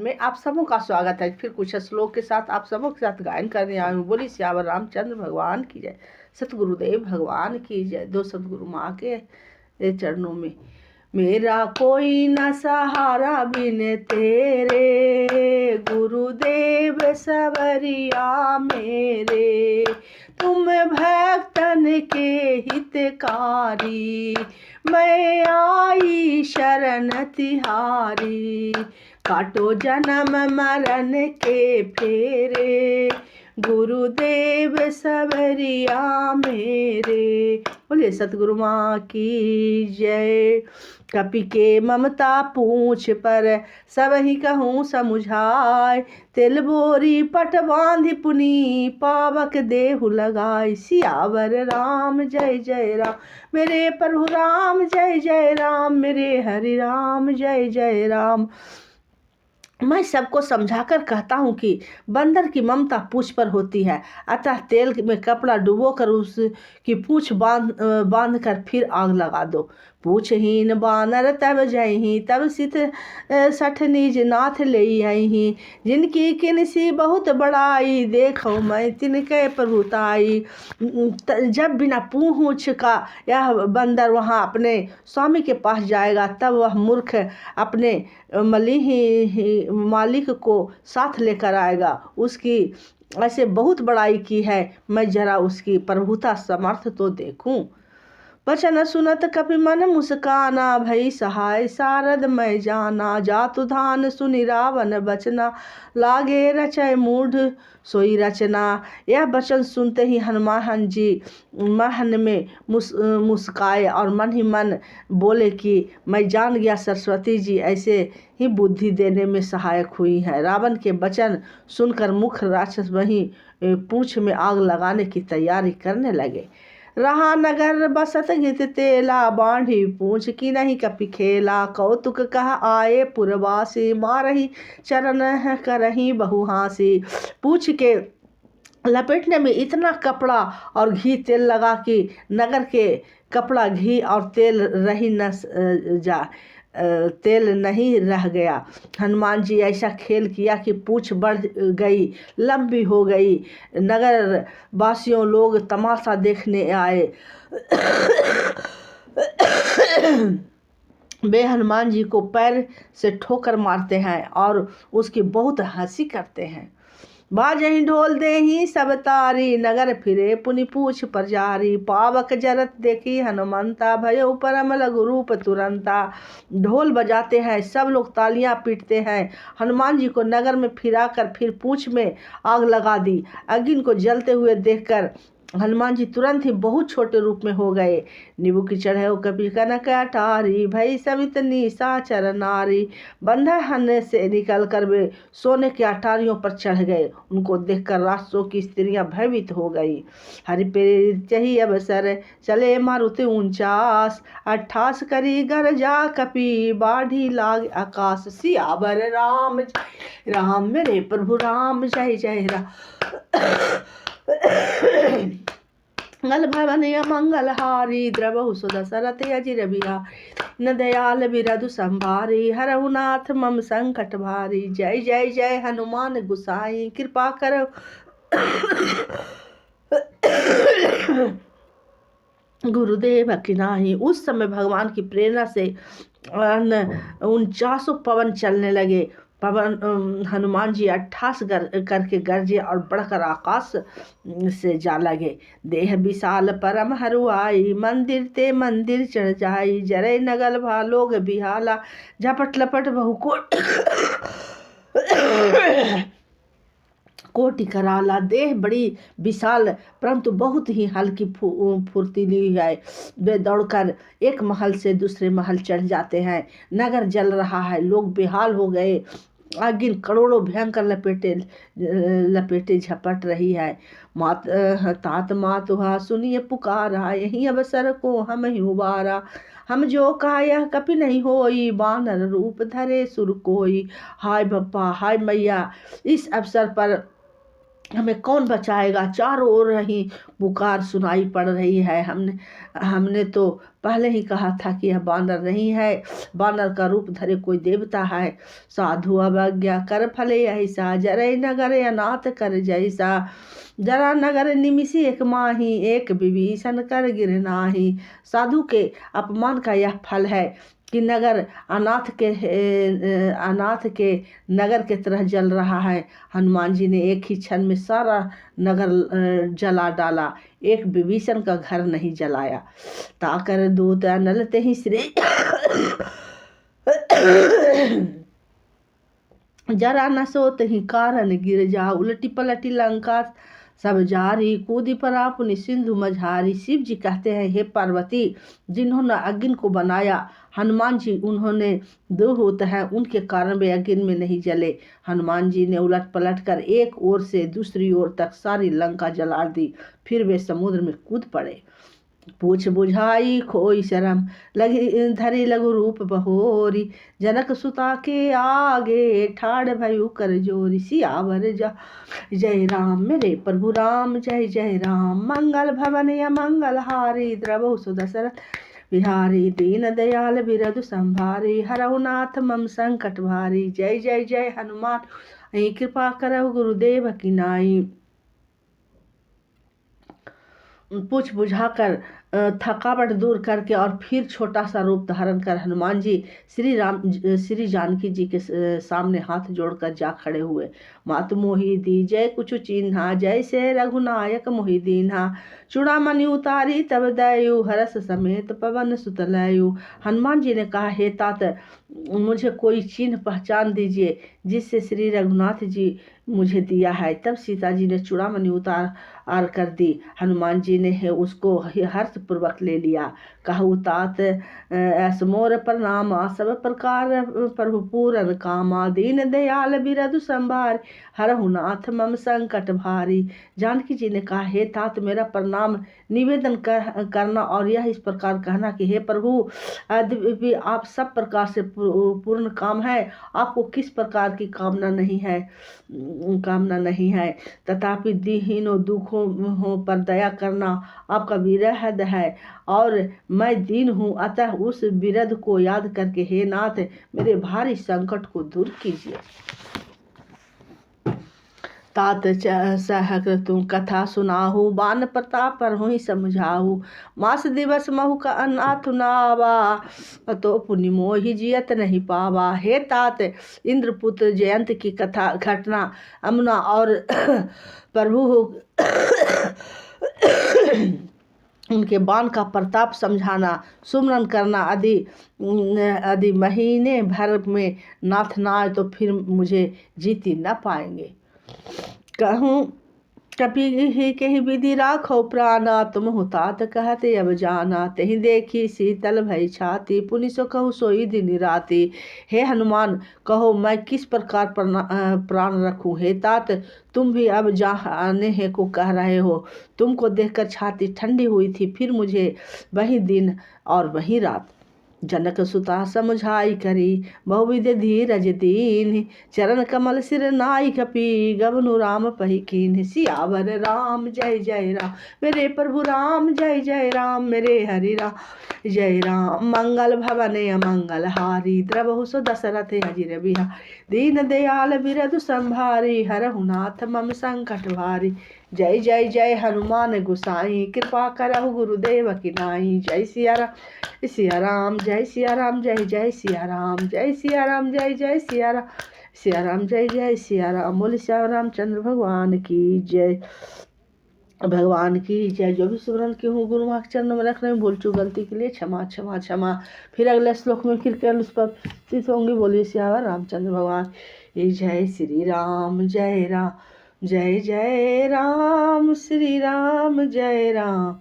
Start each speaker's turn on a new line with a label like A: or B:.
A: में आप सबों का स्वागत है। फिर कुछ श्लोक के साथ आप सबों के साथ गायन करने आई हूँ। बोली सियावर रामचंद्र भगवान की जय, सतगुरुदेव भगवान की जय। दो सतगुरु माँ के चरणों में। मेरा कोई न सहारा बिन तेरे, गुरुदेव सवरिया मेरे। तुम भक्तन के हितकारी, मैं आई शरण तिहारी। काटो जन्म मरण के फेरे, गुरुदेव सवरिया मेरे। बोले सतगुरु माँ की जय। कपि के ममता पूछ पर, सब ही कहूँ समुझाय। तिल बोरी पट बांधि पुनी, पावक देहु लगाई। सियावर राम जय जय राम, मेरे प्रभु राम जय जय राम, मेरे हरि राम जय जय राम। मैं सबको समझाकर कहता हूँ कि बंदर की ममता पूंछ पर होती है, अतः तेल में कपड़ा डुबोकर उसकी पूंछ बांध कर फिर आग लगा दो। पूछहीन बानर तब जयही, तब सित सठ निज नाथ ले आई। जिनकी किनसी बहुत बड़ाई, देखो मैं तिनके प्रभुताई। जब बिना पूंछ का यह बंदर वहाँ अपने स्वामी के पास जाएगा, तब वह मूर्ख अपने मालिक को साथ लेकर आएगा। उसकी ऐसे बहुत बड़ाई की है, मैं जरा उसकी प्रभुता समर्थ तो देखूं। वचन सुनत कपि मन मुस्काना, भई सहाय सारद मैं जाना। जातु धान सुनि रावण बचना, लागे रचय मूढ़ सोई रचना। यह वचन सुनते ही हनुमान जी मन में मुस्काए और मन ही मन बोले कि मैं जान गया सरस्वती जी ऐसे ही बुद्धि देने में सहायक हुई है। रावण के वचन सुनकर मुख राक्षस वहीं पूंछ में आग लगाने की तैयारी करने लगे। रहा नगर बसत घित तेला, बांधी पूंछ की नहीं कपि खेला। कौतुक कह आए पुरवासी, मारही चरण करही बहुहासी। पूंछ के लपेटने में इतना कपड़ा और घी तेल लगा कि नगर के कपड़ा घी और तेल नहीं रह गया। हनुमान जी ऐसा खेल किया कि पूंछ बढ़ गई, लंबी हो गई। नगर वासियों लोग तमाशा देखने आए। वे हनुमान जी को पैर से ठोकर मारते हैं और उसकी बहुत हंसी करते हैं। बाजहि ढोल देहि सब तारी, नगर फिरे पुनि पूछ पर जारी। पावक जरत देखी हनुमंता, भयो परम लघु रूप तुरंता। ढोल बजाते हैं, सब लोग तालियां पीटते हैं। हनुमान जी को नगर में फिराकर फिर पूंछ में आग लगा दी। अग्नि को जलते हुए देखकर हनुमान जी तुरंत ही बहुत छोटे रूप में हो गए। नींबू की चढ़े कपि कनक अटारी, भई सवित निशाचर नारी। बंधन से निकल कर वे सोने के अटारियों पर चढ़ गए। उनको देखकर राक्षसों की स्त्रियां भयभीत हो गई। हरि प्रेरित चही अवसर, चले मारुति ऊंचास। 28 करी गरजा कपि, बाढ़ी लाग आकाश। सियावर राम जय राम, मेरे प्रभु राम जय जय राम। मंगल भवन मंगल हारी, द्रवहु सुदशरथ अजिर बिहारी। न दयाल बिरधु संभारी, हरहु नाथ मम संकट भारी। जय जय जय हनुमान गुसाई, कृपा करो गुरुदेव की नाही। उस समय भगवान की प्रेरणा से 49 पवन चलने लगे। हनुमान जी 28 करके गरजे और बढ़कर आकाश से जा लगे। देह विशाल परम हरुआई, मंदिर ते मंदिर चढ़ जाई। जरे नगल भालोग बिहाला, झपट लपट बहु कोटि कराला। देह बड़ी विशाल परंतु बहुत ही हल्की फुर्तीली है। वे दौड़कर एक महल से दूसरे महल चढ़ जाते हैं। नगर जल रहा है, लोग बेहाल हो गए। अग्नि करोड़ों भयंकर लपेटे झपट रही है। तात मातुहा सुनिए पुकारा, यही अवसर को हम ही उबारा। हम जो कहा यह कपि नहीं होई, बानर रूप धरे सुर कोई। हाय बप्पा हाय मैया, इस अवसर पर हमें कौन बचाएगा। चारों ओर ही पुकार सुनाई पड़ रही है। हमने तो पहले ही कहा था कि यह बानर नहीं है, बानर का रूप धरे कोई देवता है। साधु अवज्ञा कर फले ऐसा, जरे नगर अनाथ कर जैसा। जरा नगर निमिषी एक माही, एक विभीषण कर गिर नाही। साधु के अपमान का यह फल है कि नगर अनाथ के नगर के तरह जल रहा है। हनुमान जी ने एक ही क्षण में सारा नगर जला डाला, एक विभीषण का घर नहीं जलाया। ताकर दूत नलते ही श्री जरा न सोत ही कारण गिर जा। उलटी पलटी लंका सब जारी, कूदी पर अपनी सिंधु मझारी। शिव जी कहते हैं, हे पार्वती, जिन्होंने अग्नि को बनाया, हनुमान जी उन्होंने दो होते हैं, उनके कारण वे अग्नि में नहीं जले। हनुमान जी ने उलट पलट कर एक ओर से दूसरी ओर तक सारी लंका जला दी। फिर वे समुद्र में कूद पड़े। पूछ बुझाई खोई शरम, लगी धरी लघु रूप बहोरी। जनक सुता के आगे ठाड़ भयु कर जोरी। सियावर जा जय राम मेरे प्रभु राम, जय जय राम। मंगल भवन या मंगल हारी, द्रवहु सुदशरथ बिहारी। दीन दयाल बिरधु संभारी, हरहु नाथ मम संकट भारी। जय जय जय हनुमान, कृपा करहु गुरुदेव की नाई। पूछ बुझाकर थकावट दूर करके और फिर छोटा सा रूप धारण कर हनुमान जी श्री जानकी जी के सामने हाथ जोड़कर जा खड़े हुए। मातु मोहि दी जय कुछ चिन्हा, जैसे रघुनायक मोहि दीन्हा। चूड़ामणि उतारी तब दयु, हरस समेत पवन सुत लयु। हनुमान जी ने कहा, हे तात, मुझे कोई चिन्ह पहचान दीजिए जिससे श्री रघुनाथ जी मुझे दिया है। तब सीता जी ने चूड़ामणि उतार कर दी। हनुमान जी ने उसको हर्ष पूर्वक ले लिया। कहु तात ऐस मोर प्रणाम, सब प्रकार प्रभु पूरन कामा। दीन दयाल बिरधु संभार, हरहु नाथ मम संकट भारी। जानकी जी ने कहा, हे तात, मेरा प्रणाम निवेदन करना और यह इस प्रकार कहना कि हे प्रभु, यद्यपि आप सब प्रकार से पूर्ण काम है, आपको किस प्रकार की कामना नहीं है, तथापि दीनों दुखों पर दया करना आपका विरहद है और मैं दीन हूँ। अतः उस विरध को याद करके हे नाथ, मेरे भारी संकट को दूर कीजिए। तात सहकृतु कथा सुनाहु, बान प्रताप पर हुई समझाहु। मास दिवस महु का अनाथ नावा, तो पुण्य मोहि जियत नहीं पावा। हे तात, इंद्रपुत्र जयंत की कथा घटना अमुना और प्रभु उनके बाण का प्रताप समझाना, सुमरन करना आदि महीने भर में नाथ ना आए तो फिर मुझे जीती न पाएंगे। कहूँ कपि ही कही विधि राखो प्राणा, तुम हुतात कहते अब जाना। तही देखी शीतल भई छाती, पुनि सो कहू सोई दिन राती। हे हनुमान, कहो मैं किस प्रकार प्राण रखूं। हे तात, तुम भी अब जाने को कह रहे हो। तुमको देखकर छाती ठंडी हुई थी, फिर मुझे वही दिन और वही रात। जनक सुता समझाई करी, बहुविध धीरज दीन। चरण कमल सिर नाई कपी, गवनु राम पही कीन्ह। सियावर राम जय जय राम, मेरे प्रभु राम जय जय राम। मेरे हरि राम जय राम। मंगल भवन अमंगल हारी, द्रवहु सो दशरथ अजिर बिहारी। दीन दयाल बिरधु संभारी, हरहु नाथ मम संकट भारी। जय जय जय हनुमान गोसाई, कृपा करहु गुरुदेव की नाई। जय सिया राम जय सिया राम, जय जय सिया राम, जय सिया राम, जय जय सिया राम, सिया राम जय जय सिया राम। बोले श्याम रामचंद्र भगवान की जय, भगवान की जय। जो भी सुमरन की हूँ गुरु माँ के चरणों में रखने में भूल चूक गलती के लिए क्षमा क्षमा क्षमा। फिर अगले श्लोक में फिर उस पर स्थित होंगी। बोलिए श्याम रामचंद्र भगवान की जय। श्री राम जय राम, जय जय राम, श्री राम जय राम।